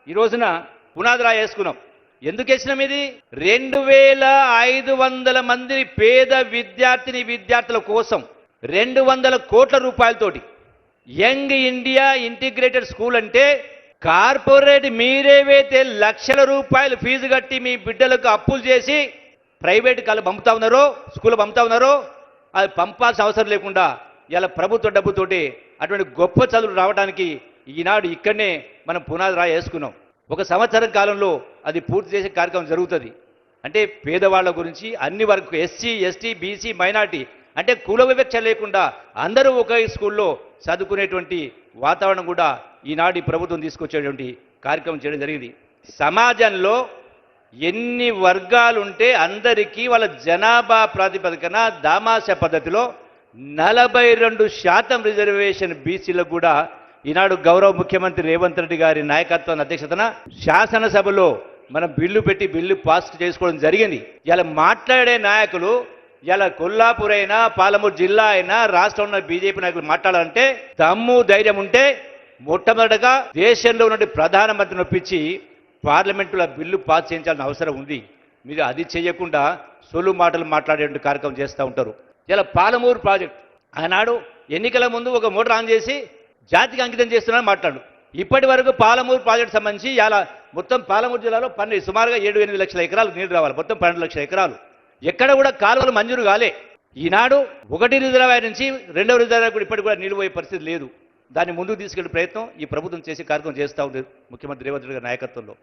ఈ రోజున పునాది రాయేసుకున్నాం. ఎందుకు వేసినాం ఇది? 2500 మంది పేద విద్యార్థుల కోసం 200 కోట్ల రూపాయలతోటి యంగ్ ఇండియా ఇంటిగ్రేటెడ్ స్కూల్ అంటే కార్పొరేట్ మీరేవైతే లక్షల రూపాయలు ఫీజు కట్టి మీ బిడ్డలకు అప్పులు చేసి ప్రైవేట్ కాలు పంపుతా ఉన్నారో, స్కూల్ పంపుతా ఉన్నారో, అది పంపాల్సిన అవసరం లేకుండా ఇలా ప్రభుత్వ డబ్బుతోటి అటువంటి గొప్ప చదువులు రావడానికి ఈనాడు ఇక్కడనే మనం పునాది వేసుకున్నాం. ఒక సంవత్సరం కాలంలో అది పూర్తి చేసే కార్యక్రమం జరుగుతుంది. అంటే పేదవాళ్ళ గురించి అన్ని వరకు ఎస్సీ, ఎస్టీ, బీసీ, మైనార్టీ అంటే కుల వివక్ష లేకుండా అందరూ ఒకే స్కూల్లో చదువుకునేటువంటి వాతావరణం కూడా ఈనాడు ఈ ప్రభుత్వం తీసుకొచ్చేటువంటి కార్యక్రమం చేయడం జరిగింది. సమాజంలో ఎన్ని వర్గాలు ఉంటే అందరికీ వాళ్ళ జనాభా ప్రాతిపదికన దామాష పద్ధతిలో 42% రిజర్వేషన్ బీసీలకు కూడా ఈనాడు గౌరవ ముఖ్యమంత్రి రేవంత్ రెడ్డి గారి నాయకత్వాన్ని అధ్యక్షతన శాసనసభలో మనం బిల్లు పాస్ చేసుకోవడం జరిగింది. ఇలా మాట్లాడే నాయకులు ఇలా కొల్లాపూర్ అయినా పాలమూరు జిల్లా అయినా రాష్ట్రంలో బీజేపీ నాయకులు మాట్లాడాలంటే దమ్ము ధైర్యం ఉంటే మొట్టమొదటగా దేశంలో ఉన్న ప్రధానమంత్రిని ఒప్పించి పార్లమెంటులో బిల్లు పాస్ చేయించాల్సిన అవసరం ఉంది. మీరు అది చేయకుండా సొల్లు మాటలు మాట్లాడే కార్యక్రమం చేస్తూ ఉంటారు. ఇలా పాలమూరు ప్రాజెక్ట్ ఆనాడు ఎన్నికల ముందు ఒక మోటార్ ఆన్ చేసి జాతికి అంకితం చేస్తున్నారని మాట్లాడు. ఇప్పటి వరకు పాలమూరు ప్రాజెక్ట్ సంబంధించి ఇలా మొత్తం పాలమూరు జిల్లాలో సుమారుగా 7-8 లక్షల ఎకరాలు నీళ్లు రావాలి. మొత్తం 12 లక్షల ఎకరాలు. ఎక్కడ కూడా కాలువలు మంజూరు కాలే. ఈనాడు 1 రిజర్వాయర్ నుంచి 2వ రిజర్వాయర్ కూడా ఇప్పటికి కూడా నీళ్లు పోయే పరిస్థితి లేదు. దాన్ని ముందుకు తీసుకెళ్లే ప్రయత్నం ఈ ప్రభుత్వం చేసే కార్యక్రమం చేస్తూ ఉంది ముఖ్యమంత్రి రేవంత్ రెడ్డి గారి నాయకత్వంలో.